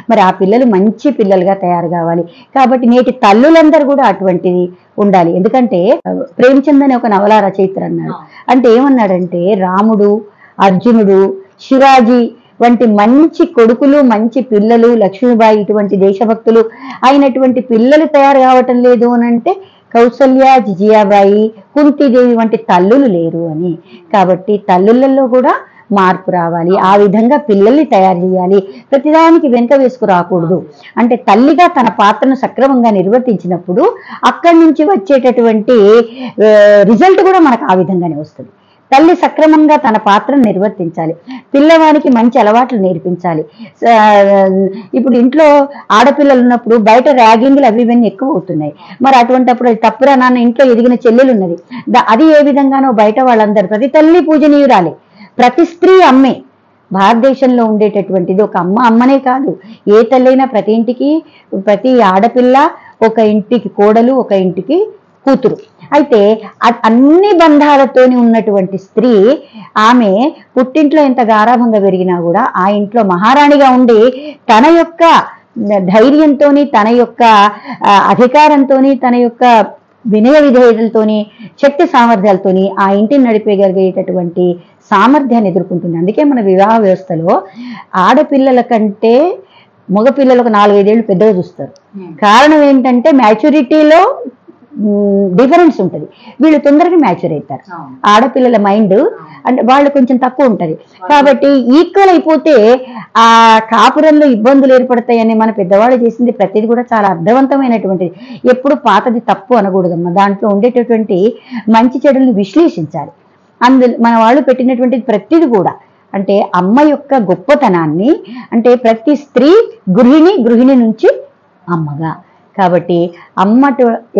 మరి ఆ పిల్లలు మంచి పిల్లలుగా తయారు కావాలి. కాబట్టి నేటి తల్లులందరూ కూడా అటువంటిది ఉండాలి. ఎందుకంటే ప్రేమచంద్ అనే ఒక నవల రచయిత అన్నాడు. అంటే ఏమన్నాడంటే రాముడు, అర్జునుడు, శివాజీ వంటి మంచి కొడుకులు, మంచి పిల్లలు, లక్ష్మీబాయి ఇటువంటి దేశభక్తులు అయినటువంటి పిల్లలు తయారు కావటం లేదు అని అంటే కౌసల్య, జిజియాబాయి, కుంతీదేవి వంటి తల్లులు లేరు అని. కాబట్టి తల్లులలో కూడా మార్పు రావాలి. ఆ విధంగా పిల్లల్ని తయారు చేయాలి. ప్రతిదానికి వెనుక వేసుకు రాకూడదు. అంటే తల్లిగా తన పాత్రను సక్రమంగా నిర్వర్తించినప్పుడు అక్కడి నుంచి వచ్చేటటువంటి రిజల్ట్ కూడా మనకు ఆ విధంగానే వస్తుంది. తల్లి సక్రమంగా తన పాత్రను నిర్వర్తించాలి. పిల్లవానికి మంచి అలవాట్లు నేర్పించాలి. ఇప్పుడు ఇంట్లో ఆడపిల్లలు ఉన్నప్పుడు బయట ర్యాగింగ్లు అవి ఇవన్నీ ఎక్కువ అవుతున్నాయి. మరి అటువంటిప్పుడు అది తప్పురా నాన్న, ఇంట్లో ఎదిగిన చెల్లెలు ఉన్నది, అది ఏ విధంగానో బయట వాళ్ళందరూ ప్రతి తల్లి పూజనీయురాలే, ప్రతి స్త్రీ అమ్మే. భారతదేశంలో ఉండేటటువంటిది ఒక అమ్మనే కాదు, ఏ తల్లైనా ప్రతి ఇంటికి ప్రతి ఆడపిల్ల ఒక ఇంటికి కోడలు, ఒక ఇంటికి కూతురు. అయితే అన్ని బంధాలతోని ఉన్నటువంటి స్త్రీ ఆమె పుట్టింట్లో ఎంత గారాభంగా పెరిగినా కూడా ఆ ఇంట్లో మహారాణిగా ఉండి తన యొక్క ధైర్యంతోని, తన యొక్క అధికారంతోని, తన యొక్క వినయ విధేయతలతోని, శక్తి సామర్థ్యాలతోని ఆ ఇంటిని నడిపేయగలిగేటటువంటి సామర్థ్యాన్ని ఎదుర్కొంటుంది. అందుకే మన వివాహ వ్యవస్థలో ఆడపిల్లల కంటే మగపిల్లలకు 4-5 ఏళ్ళు పెద్దగా చూస్తారు. కారణం ఏంటంటే మ్యాచ్యూరిటీలో డిఫరెన్స్ ఉంటుంది. వీళ్ళు తొందరగా మ్యాచ్యూర్ అవుతారు. ఆడపిల్లల మైండ్ అంటే వాళ్ళు కొంచెం తక్కువ ఉంటుంది. కాబట్టి ఈక్వల్ అయిపోతే ఆ కాపురంలో ఇబ్బందులు ఏర్పడతాయని మన పెద్దవాళ్ళు చేసింది ప్రతిది కూడా చాలా అర్థవంతమైనటువంటిది. ఎప్పుడు పాతది తప్పు అనకూడదమ్మా. దాంట్లో ఉండేటటువంటి మంచి చెడుల్ని విశ్లేషించాలి. మన వాళ్ళు పెట్టినటువంటి ప్రతిది కూడా అంటే అమ్మ యొక్క గొప్పతనాన్ని, అంటే ప్రతి స్త్రీ గృహిణి నుంచి అమ్మగా. కాబట్టి అమ్మ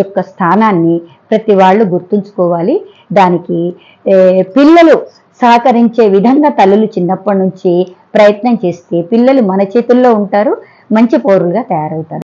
యొక్క స్థానాన్ని ప్రతి వాళ్ళు గుర్తుంచుకోవాలి. దానికి పిల్లలు సహకరించే విధంగా తల్లులు చిన్నప్పటి నుంచి ప్రయత్నం చేస్తే పిల్లలు మన చేతుల్లో ఉంటారు, మంచి పౌరులుగా తయారవుతారు.